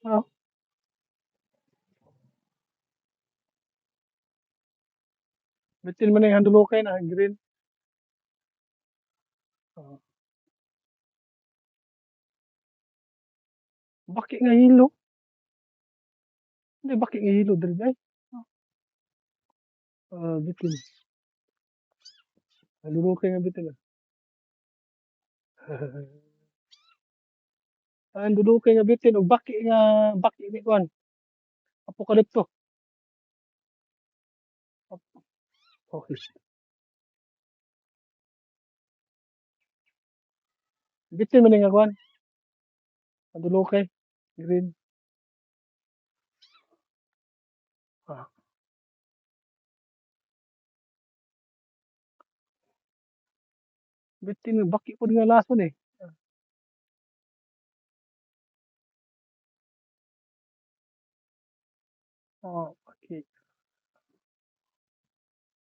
Ah, bitin man yung handulukay na green. Ah, baki nga hilo. Hindi baki nga hilo diri ay. Bitin. Handulukay nga bitin. Handulukay nga bitin ug baki ni kuan. Apokalipto. Okay. Bitin man nga kuan. Handulukay. Green. Ah, bitin nga baki pud nga lason eh. Okay.